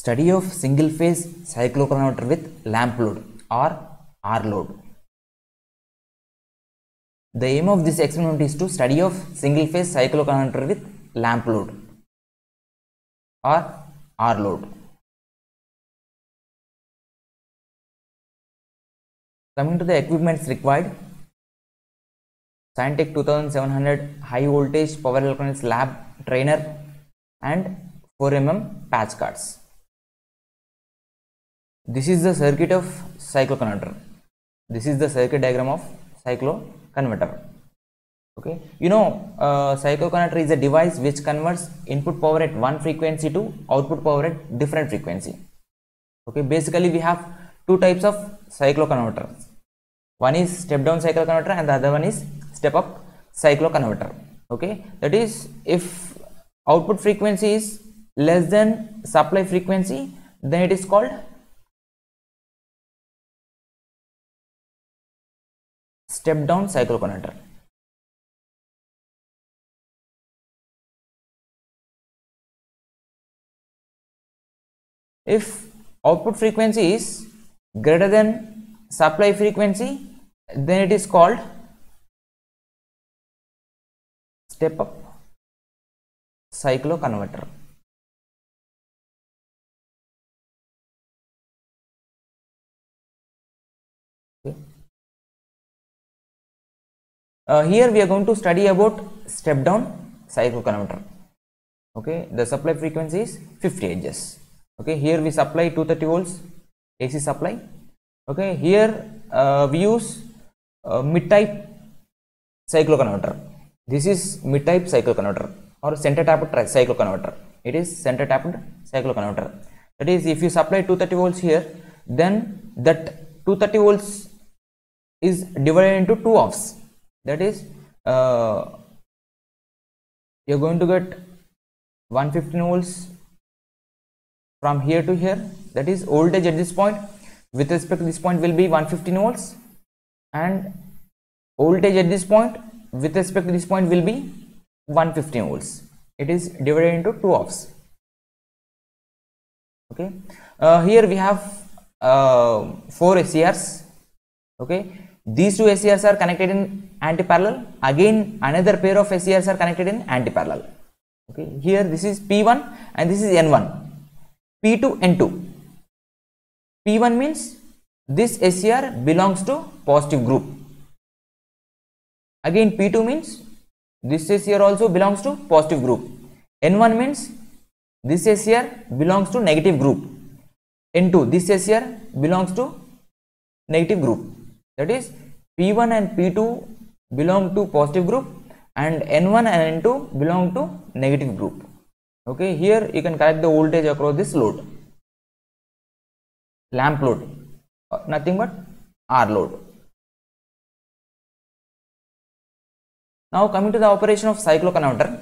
Study of single phase cycloconverter with lamp load or R load. The aim of this experiment is to study of single phase cycloconverter with lamp load or R load. Coming to the equipments required, Scientech 2700 high voltage power electronics lab trainer and 4mm patch cards. This is the circuit of cycloconverter. This is the circuit diagram of cycloconverter. Okay, you know, cycloconverter is a device which converts input power at one frequency to output power at different frequency. Okay, basically we have two types of cycloconverters. One is step down cycloconverter and the other one is step up cycloconverter. Okay, that is, if output frequency is less than supply frequency, then it is called step down cycloconverter. If output frequency is greater than supply frequency, then it is called step up cycloconverter. Okay. Here we are going to study about step down cycloconverter. Okay, the supply frequency is 50 Hz. Okay, here we supply 230 volts AC supply. Okay, here we use mid-type cycloconverter. This is mid-type cycloconverter or center-tapped cycloconverter. It is center-tapped cycloconverter. That is, if you supply 230 volts here, then that 230 volts is divided into two halves. That is, you are going to get 115 volts from here to here. That is, voltage at this point with respect to this point will be 115 volts, and voltage at this point with respect to this point will be 115 volts. It is divided into two halves. Okay, here we have 4 SCRs. Okay, these two SCRs are connected in anti-parallel. Again, another pair of SCRs are connected in anti-parallel. Okay, here this is P1 and this is N1, P2, N2. P1 means this SCR belongs to positive group. Again, P2 means this SCR also belongs to positive group. N1 means this SCR belongs to negative group. N2, this SCR belongs to negative group. That is, P1 and P2 belong to positive group and N1 and N2 belong to negative group. Okay, here you can correct the voltage across this load, lamp load, nothing but R load. Now coming to the operation of cycloconverter,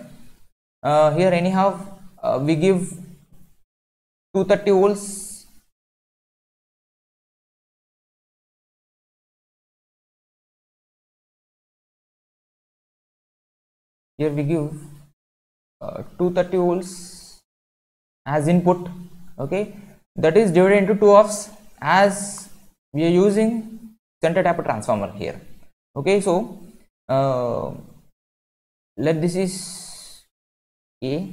here anyhow we give 230 volts here we give 230 volts as input. Okay, that is divided into two halves as we are using center tapped transformer here. Okay, so let this is A,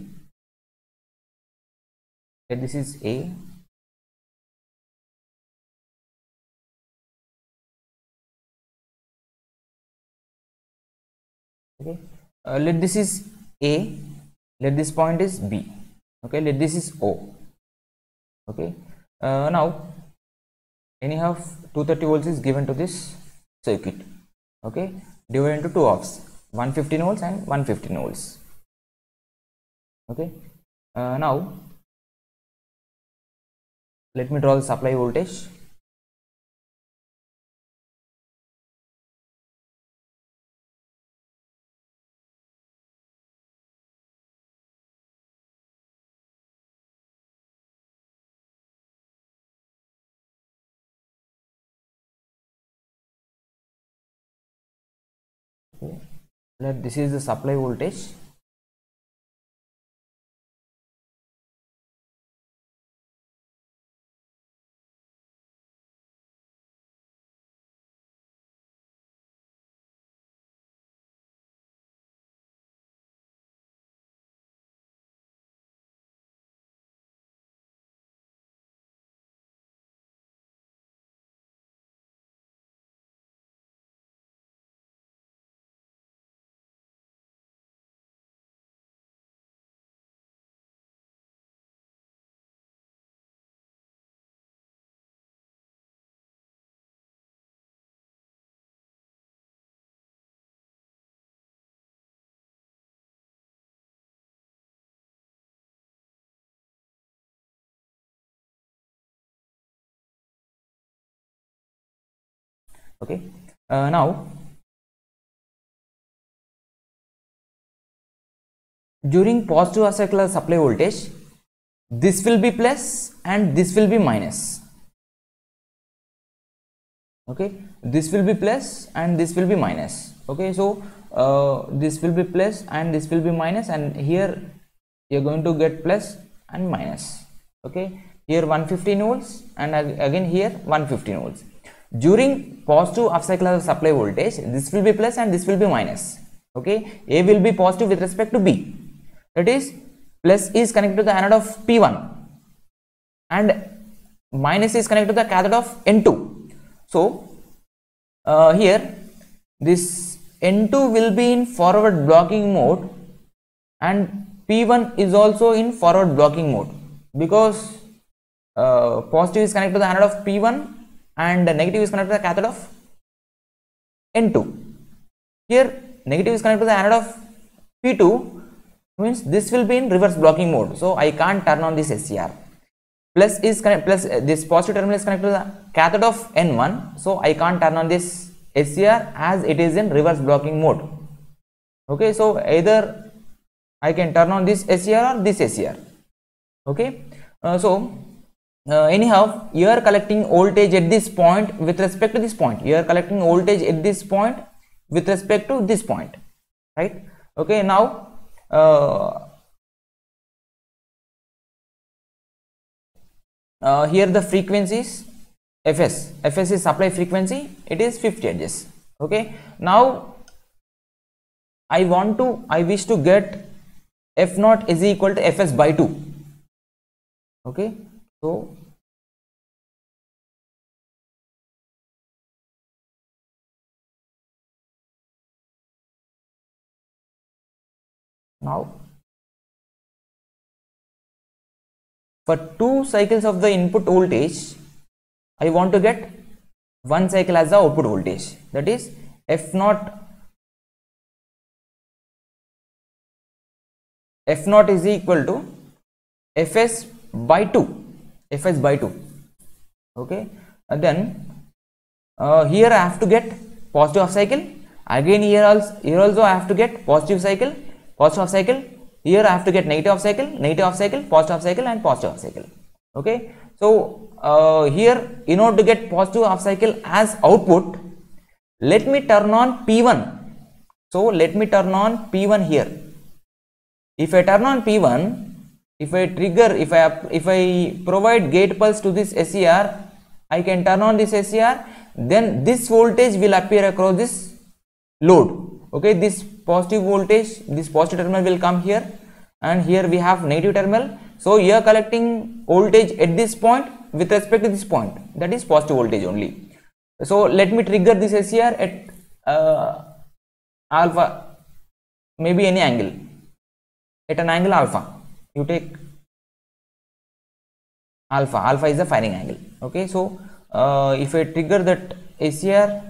let this is A, okay, let this is A, let this point is B. Okay, let this is O. Okay, now anyhow 230 volts is given to this circuit. Okay, divided into two halves, 115 volts and 115 volts. Okay, now let me draw the supply voltage. Okay, let this is the supply voltage. Okay, now during positive half cycle supply voltage, this will be plus and this will be minus. Okay, this will be plus and this will be minus. Okay, so this will be plus and this will be minus, and here you are going to get plus and minus. Okay, here 115 volts and again here 115 volts. During positive half cycle supply voltage, this will be plus and this will be minus. Okay, A will be positive with respect to B, that is plus is connected to the anode of P1 and minus is connected to the cathode of N2. So here this N2 will be in forward blocking mode and P1 is also in forward blocking mode, because positive is connected to the anode of P1 and negative is connected to the cathode of N2. Here negative is connected to the anode of P2, means this will be in reverse blocking mode, so I can't turn on this SCR. Plus is this positive terminal is connected to the cathode of N1, so I can't turn on this SCR as it is in reverse blocking mode. Okay, so either I can turn on this SCR or this SCR. Okay, anyhow, you are collecting voltage at this point with respect to this point. You are collecting voltage at this point with respect to this point, right? Okay, now here the frequencies Fs is supply frequency, it is 50 Hz. Okay, now I wish to get F0 is equal to Fs by 2. Okay, so now for 2 cycles of the input voltage, I want to get 1 cycle as the output voltage, that is F0 is equal to Fs by 2. Okay, and then here I have to get positive half cycle, again here also I have to get positive half cycle, here I have to get negative half cycle, positive half cycle and positive half cycle. Okay, so here in order to get positive half cycle as output, let me turn on P1. So let me turn on P1 here. If I turn on P1, if I provide gate pulse to this SCR, I can turn on this SCR, then this voltage will appear across this load. Okay, this positive voltage, this positive terminal will come here, and here we have negative terminal. So you are collecting voltage at this point with respect to this point, that is positive voltage only. So let me trigger this SCR at alpha, maybe any angle, at an angle alpha. You take alpha is the firing angle. Okay, so if I trigger that SCR,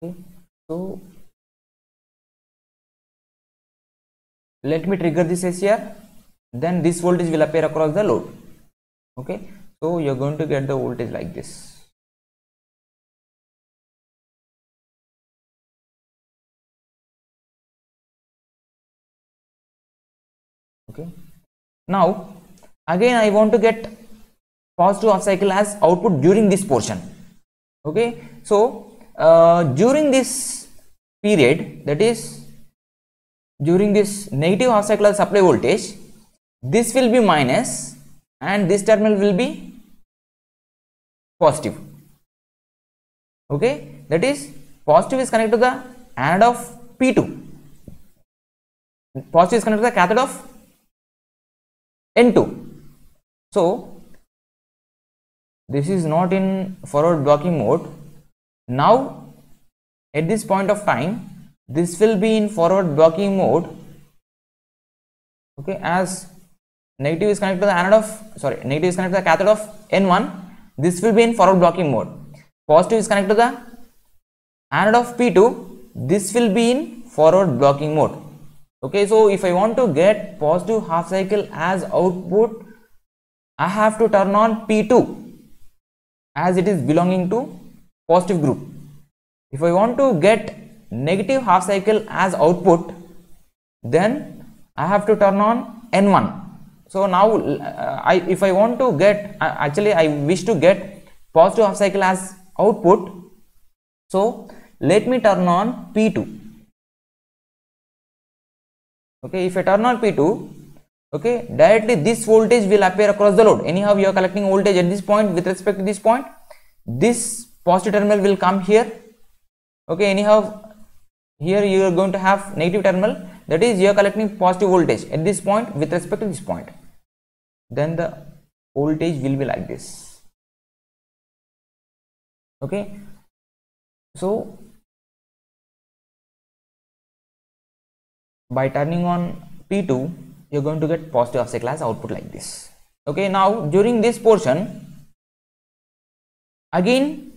okay, so let me trigger this SCR, then this voltage will appear across the load. Okay, so you are going to get the voltage like this. Okay, now again I want to get positive half cycle as output during this portion. Okay, so during this period, that is during this negative half cycle supply voltage, this will be minus and this terminal will be positive. Okay, that is positive is connected to the anode of P2, positive is connected to the cathode of N2. So this is not in forward blocking mode. Now at this point of time this will be in forward blocking mode, okay, as negative is connected to the anode of, negative is connected to the cathode of N1, this will be in forward blocking mode. Positive is connected to the anode of P2, this will be in forward blocking mode. Okay, so if I want to get positive half cycle as output, I have to turn on P2 as it is belonging to positive group. If I want to get negative half cycle as output, then I have to turn on N1. So now if I want to get, actually I wish to get positive half cycle as output, so let me turn on P2. Okay, if I turn on P2, okay, directly this voltage will appear across the load. Anyhow, you are collecting voltage at this point with respect to this point. This positive terminal will come here. Okay, anyhow, here you are going to have negative terminal, that is you are collecting positive voltage at this point with respect to this point. Then the voltage will be like this. Okay, so by turning on P2, you are going to get positive half cycle as output like this. Okay, now during this portion, again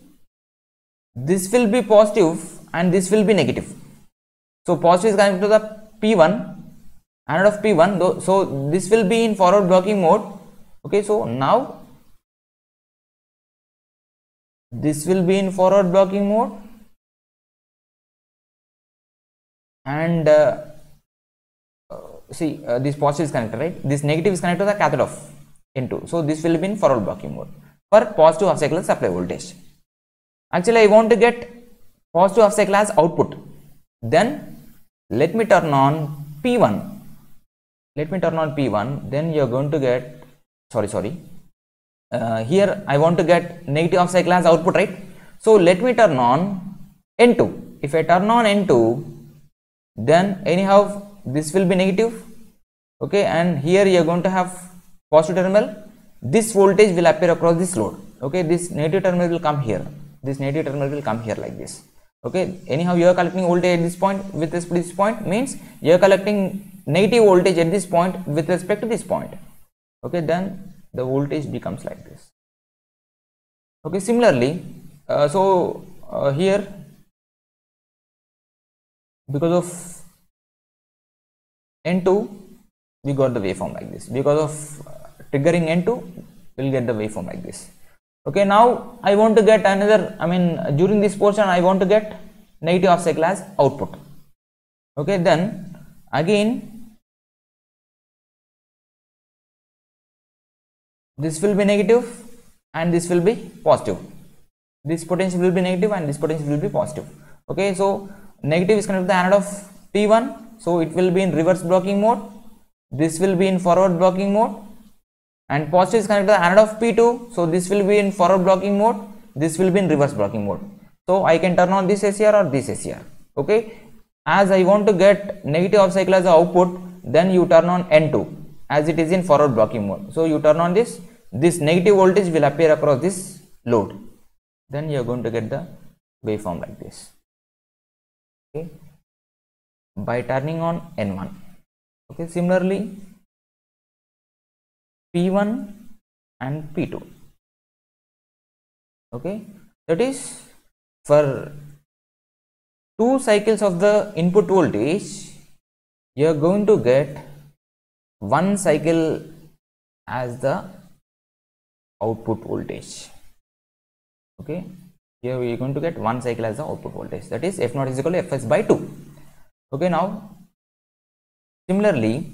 this will be positive and this will be negative. So positive is connected to the P1, anode of P1, so this will be in forward blocking mode. Okay, so now this will be in forward blocking mode, and see, this positive is connected, right? This negative is connected to the cathode of N2, so this will be in forward blocking mode for positive half cycle supply voltage. Actually, I want to get positive half cycle as output. Then let me turn on P1. Let me turn on P1. Then you are going to get, here I want to get negative half cycle as output, right? So let me turn on N2. If I turn on N2, then anyhow this will be negative. Okay, and here you are going to have positive terminal. This voltage will appear across this load. Okay, this negative terminal will come here. This negative terminal will come here like this. Okay, anyhow you are collecting voltage at this point with respect to this point, means you are collecting negative voltage at this point with respect to this point. Okay, then the voltage becomes like this. Okay, similarly, here because of N2 we got the waveform like this. Because of triggering N2 we will get the waveform like this. Okay, now I want to get another, during this portion I want to get negative half cycle as output. Okay, then again this will be negative and this will be positive. This potential will be negative and this potential will be positive. Okay, so negative is connected to the anode of P1, so it will be in reverse blocking mode. This will be in forward blocking mode, and positive is connected to the anode of P2, so this will be in forward blocking mode, this will be in reverse blocking mode. So I can turn on this SCR or this SCR. Okay, as I want to get negative half cycle as output, then you turn on N2 as it is in forward blocking mode. So you turn on this negative voltage will appear across this load, then you are going to get the waveform like this. Okay, by turning on N1. Okay, similarly P1 and P2. Okay, that is for 2 cycles of the input voltage, you are going to get 1 cycle as the output voltage. Okay, here we are going to get 1 cycle as the output voltage, that is F0 is equal to Fs by 2. Okay, now similarly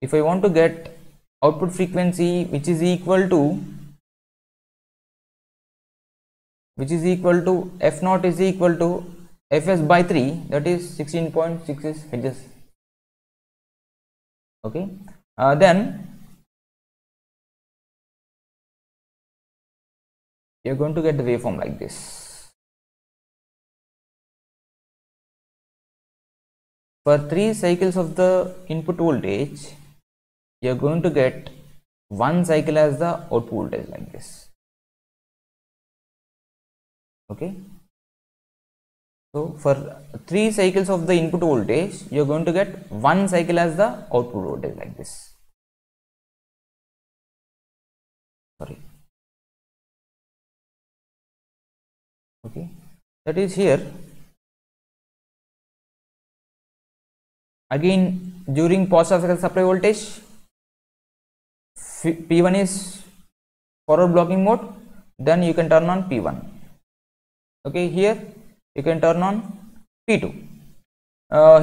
if I want to get output frequency which is equal to F0 is equal to Fs by 3, that is 16.66 Hz. Okay, then you are going to get the waveform like this. For 3 cycles of the input voltage, you are going to get one cycle as the output voltage like this. Okay, so for 3 cycles of the input voltage, you are going to get 1 cycle as the output voltage like this. Sorry. Okay, that is here. Again, during positive cycle supply voltage, P1 is forward blocking mode, then you can turn on P1. Okay, here you can turn on P2.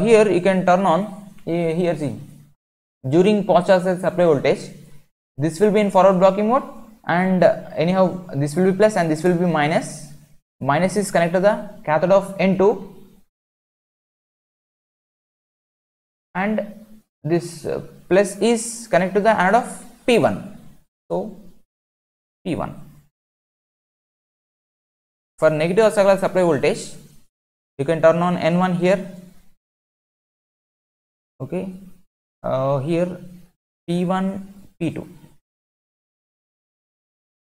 Here you can turn on, here see, during positive supply voltage, this will be in forward blocking mode, and anyhow this will be plus and this will be minus. Minus is connected to the cathode of N2, and this plus is connected to the anode of P1. So P1. For negative cycle supply voltage, you can turn on N1 here. Okay, here P1, P2.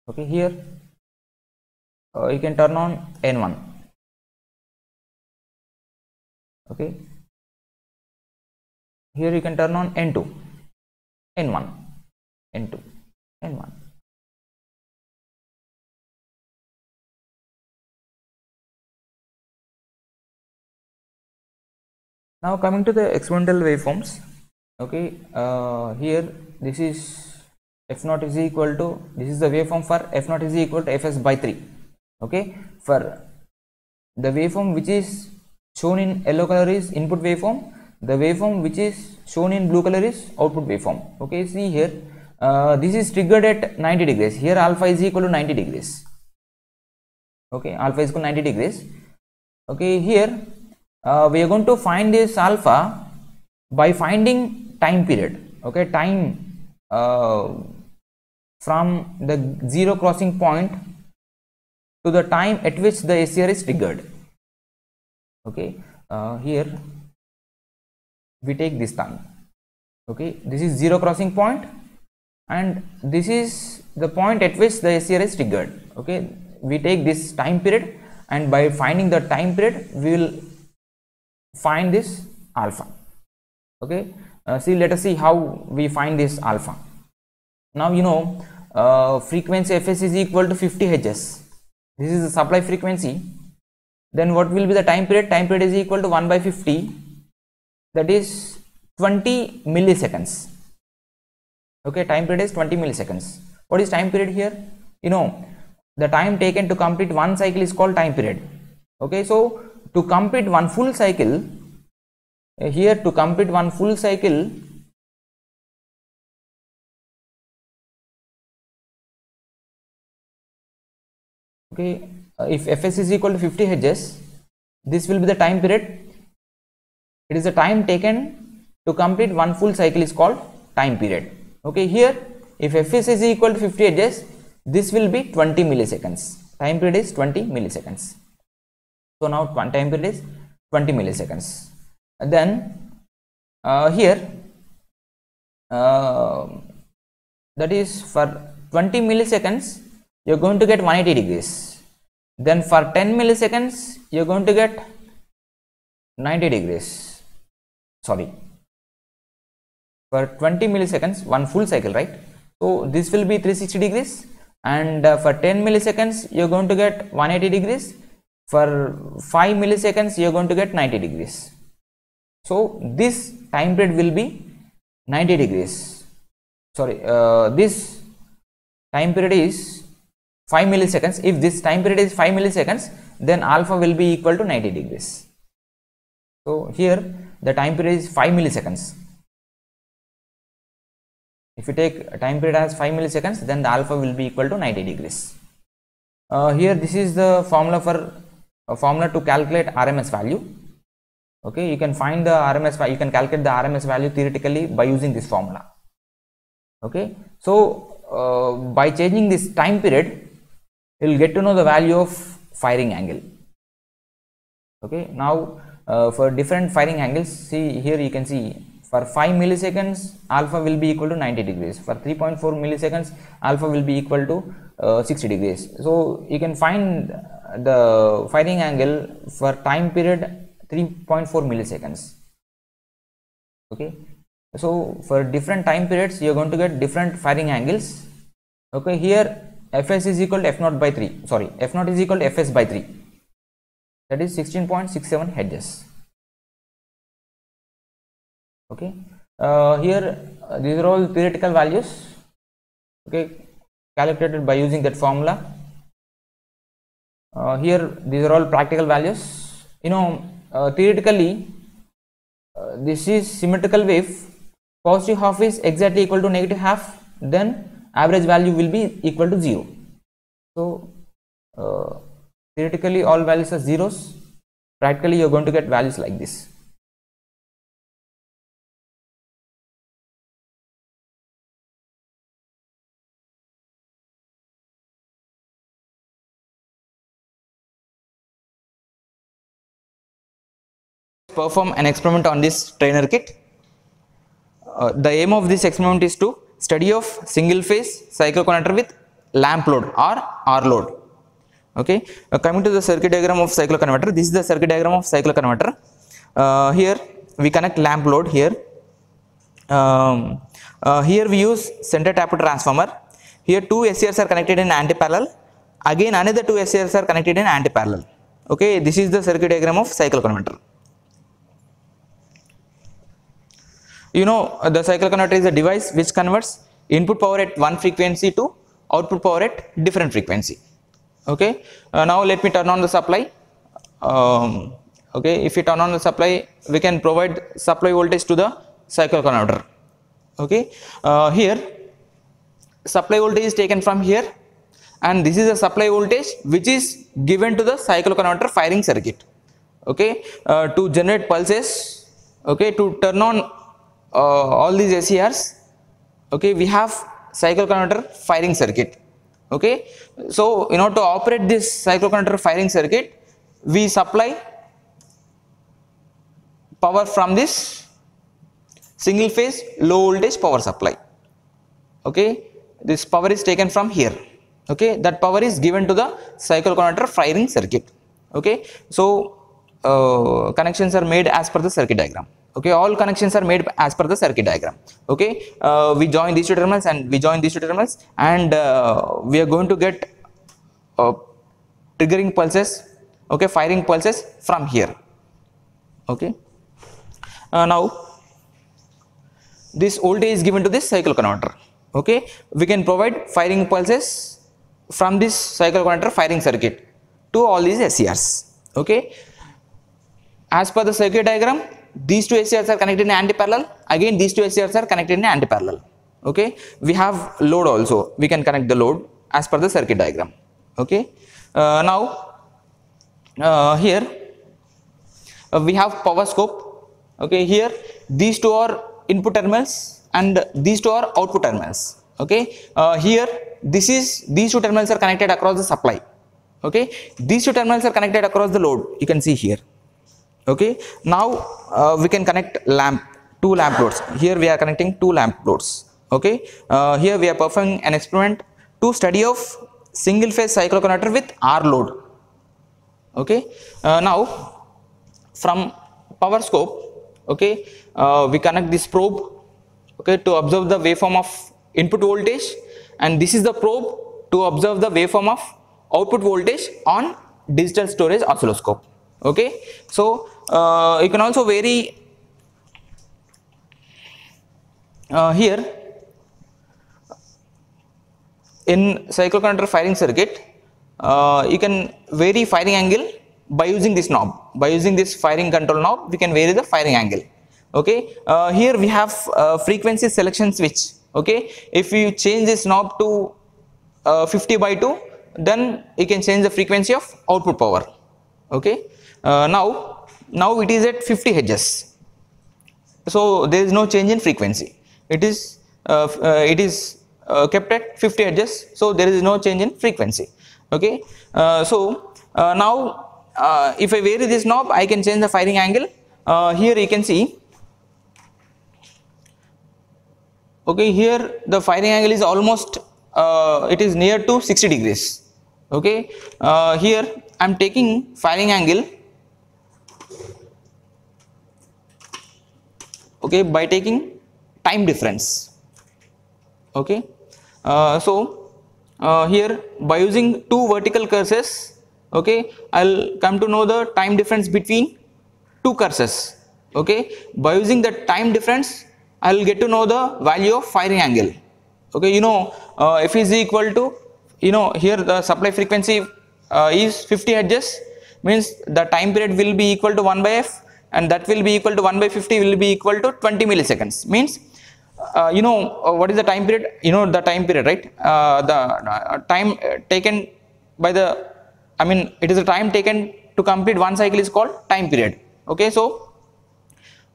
Okay, here you can turn on N1. Okay, here you can turn on N2, N1, N2, N1. Now coming to the experimental waveforms. Okay, here this is F0 is equal to, this is the waveform for F0 is equal to Fs by 3. Okay, for the waveform which is shown in yellow color is input waveform, the waveform which is shown in blue color is output waveform. Okay, see here, this is triggered at 90 degrees. Here alpha is equal to 90 degrees. Okay, alpha is equal to 90 degrees. Okay, here we are going to find this alpha by finding time period. Okay, time from the zero crossing point to the time at which the SCR is triggered. Okay, here we take this time. Okay, this is zero crossing point and this is the point at which the SCR is triggered. Okay, we take this time period, and by finding the time period we will find this alpha. Okay, see, let us see how we find this alpha. Now you know frequency Fs is equal to 50 Hz. This is the supply frequency. Then what will be the time period? Time period is equal to 1 by 50, that is 20 milliseconds. Okay, time period is 20 milliseconds. What is time period here? You know, the time taken to complete one cycle is called time period. Okay, so to complete one full cycle, here to complete one full cycle, okay, if Fs is equal to 50 Hz, this will be the time period. It is the time taken to complete one full cycle is called time period. Okay, here if Fs is equal to 50 Hz, this will be 20 milliseconds. Time period is 20 milliseconds. So now time period is 20 milliseconds. And then here that is for 20 milliseconds you are going to get 180 degrees. Then for 10 milliseconds you are going to get 90 degrees. Sorry, for 20 milliseconds, one full cycle, right? So this will be 360 degrees, and for 10 milliseconds you are going to get 180 degrees. For 5 milliseconds you are going to get 90 degrees. So this time period will be 90 degrees. Sorry, this time period is 5 milliseconds. If this time period is 5 milliseconds, then alpha will be equal to 90 degrees. So here the time period is 5 milliseconds. If you take a time period as 5 milliseconds, then the alpha will be equal to 90 degrees. Here this is the formula for formula to calculate RMS value. Okay, you can find the RMS value, you can calculate the RMS value theoretically by using this formula. Okay, so by changing this time period, you will get to know the value of firing angle. Okay, now for different firing angles, see here you can see For 5 milliseconds alpha will be equal to 90 degrees. For 3.4 milliseconds alpha will be equal to 60 degrees. So you can find the firing angle for time period 3.4 milliseconds. Okay, so for different time periods you are going to get different firing angles. Okay, here fs is equal to f naught by 3, sorry, f naught is equal to fs by 3, that is 16.67 hertz. Okay, here these are all theoretical values, okay, calculated by using that formula. Here these are all practical values. You know, theoretically this is symmetrical wave, positive half is exactly equal to negative half, then average value will be equal to 0. So theoretically all values are zeros, practically you are going to get values like this. Perform an experiment on this trainer kit. The aim of this experiment is to study of single phase cycloconductor with lamp load or R load. Okay, coming to the circuit diagram of cycloconverter, this is the circuit diagram of cycloconverter. Here we connect lamp load here. Here we use center tapped transformer. Here two SCRs are connected in anti-parallel. Again another two SCRs are connected in anti-parallel. Okay, this is the circuit diagram of cycloconverter. You know, the cycloconverter is a device which converts input power at one frequency to output power at different frequency. Okay, now let me turn on the supply. Okay, if we turn on the supply, we can provide supply voltage to the cycloconverter. Okay, here supply voltage is taken from here, and this is the supply voltage which is given to the cycloconverter firing circuit. Okay, to generate pulses. Okay, to turn on all these SCRs, okay, we have cycloconverter firing circuit. Okay, so in order to operate this cycloconverter firing circuit, we supply power from this single phase low voltage power supply. Okay, this power is taken from here. Okay, that power is given to the cycloconverter firing circuit. Okay, so connections are made as per the circuit diagram. Okay, all connections are made as per the circuit diagram. Okay, we join these two terminals and we join these two terminals, and we are going to get triggering pulses, okay, firing pulses from here. Okay, now this voltage is given to this cycloconverter. Okay, we can provide firing pulses from this cycloconverter firing circuit to all these SCRs. Okay, as per the circuit diagram, these two SCRs are connected in anti-parallel. Again, these two SCRs are connected in anti-parallel. Okay, we have load also. We can connect the load as per the circuit diagram. Okay, now here we have power scope. Okay, here these two are input terminals and these two are output terminals. Okay, here these two terminals are connected across the supply. Okay, these two terminals are connected across the load. You can see here. Okay, now we can connect two lamp loads. Here we are connecting two lamp loads. Okay, here we are performing an experiment to study of single phase cycloconverter with R load. Okay, now from power scope, okay, we connect this probe, okay, to observe the waveform of input voltage, and this is the probe to observe the waveform of output voltage on digital storage oscilloscope. Okay, so you can also vary here in cycloconverter firing circuit. You can vary firing angle by using this knob. By using this firing control knob, we can vary the firing angle. Okay, here we have frequency selection switch. Okay, if you change this knob to 50/2, then you can change the frequency of output power. Okay, now it is at 50 Hz, so there is no change in frequency. It is kept at 50 Hz, so there is no change in frequency. Okay, so now if I vary this knob, I can change the firing angle. Here you can see Okay, here the firing angle is almost it is near to 60 degrees. Okay, here I am taking firing angle, okay, by taking time difference. Okay, so here by using two vertical cursors, okay, I'll come to know the time difference between two cursors. Okay, by using the time difference I'll get to know the value of firing angle. Okay, you know, F is equal to, you know, here the supply frequency is 50 hertz, means the time period will be equal to 1 by f, and that will be equal to 1 by 50 will be equal to 20 milliseconds. Means you know, what is the time period? You know the time period, right? The time taken by the, I mean, it is the time taken to complete one cycle is called time period. Okay, so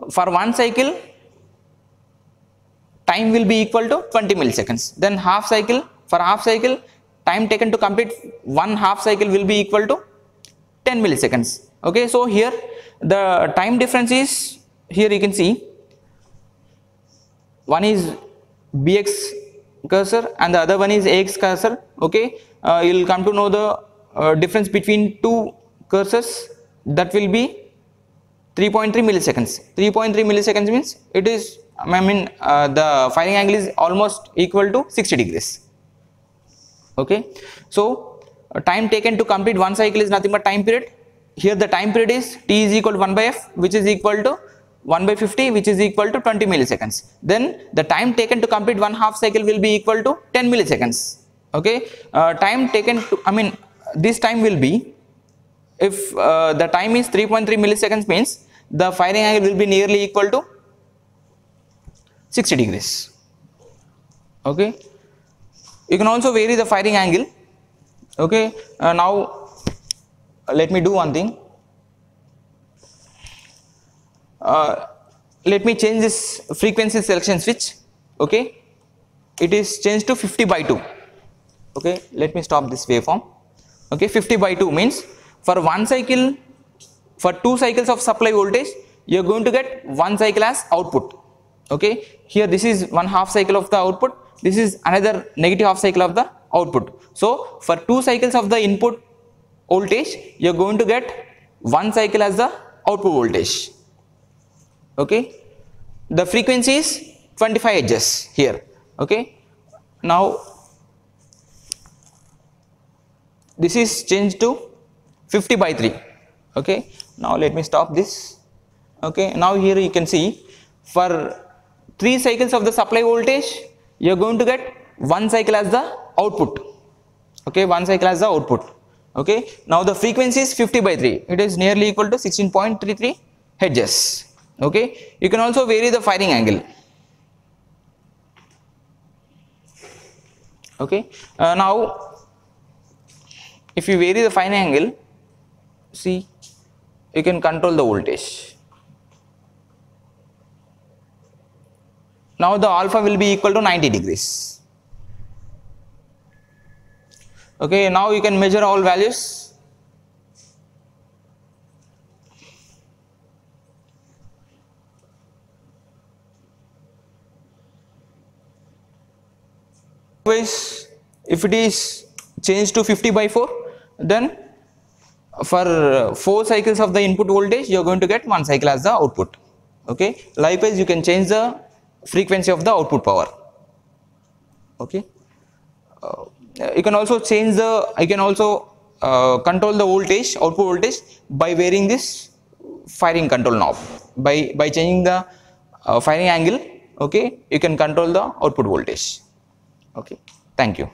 for one cycle time will be equal to 20 milliseconds. Then half cycle, for half cycle time taken to complete one half cycle will be equal to 10 milliseconds. Okay, so here the time difference is, here you can see one is bx cursor and the other one is ax cursor. Okay, you will come to know the difference between two cursors, that will be 3.3 milliseconds. 3.3 milliseconds means it is, I mean, the firing angle is almost equal to 60 degrees. Okay, so time taken to complete one cycle is nothing but time period. Here the time period is t is equal to 1 by f, which is equal to 1 by 50, which is equal to 20 milliseconds. Then the time taken to complete one half cycle will be equal to 10 milliseconds. Okay, time taken to, I mean, this time will be, if the time is 3.3 milliseconds, means the firing angle will be nearly equal to 60 degrees. Okay, you can also vary the firing angle. Okay, now let me do one thing. Let me change this frequency selection switch. Okay, it is changed to 50 by 2. Okay, let me stop this waveform. Okay, 50 by 2 means for one cycle, for two cycles of supply voltage, you are going to get one cycle as output. Okay, here this is one half cycle of the output, this is another negative half cycle of the output. So for two cycles of the input voltage, you are going to get one cycle as the output voltage. Okay, the frequency is 25 hertz here. Okay, now this is changed to 50 by 3. Okay, now let me stop this. Okay, now here you can see for 3 cycles of the supply voltage, you are going to get one cycle as the output. Okay, one cycle as the output. Okay, now the frequency is 50 by 3, it is nearly equal to 16.33 hertz. Okay, you can also vary the firing angle. Okay, now if you vary the firing angle, see, you can control the voltage. Now the alpha will be equal to 90 degrees. Okay, now you can measure all values. Otherwise, if it is changed to 50 by 4, then for 4 cycles of the input voltage, you are going to get one cycle as the output. Okay, likewise you can change the frequency of the output power. Okay, you can also change the, you can also control the voltage, output voltage, by varying this firing control knob. By changing the firing angle, okay, you can control the output voltage. Okay, thank you.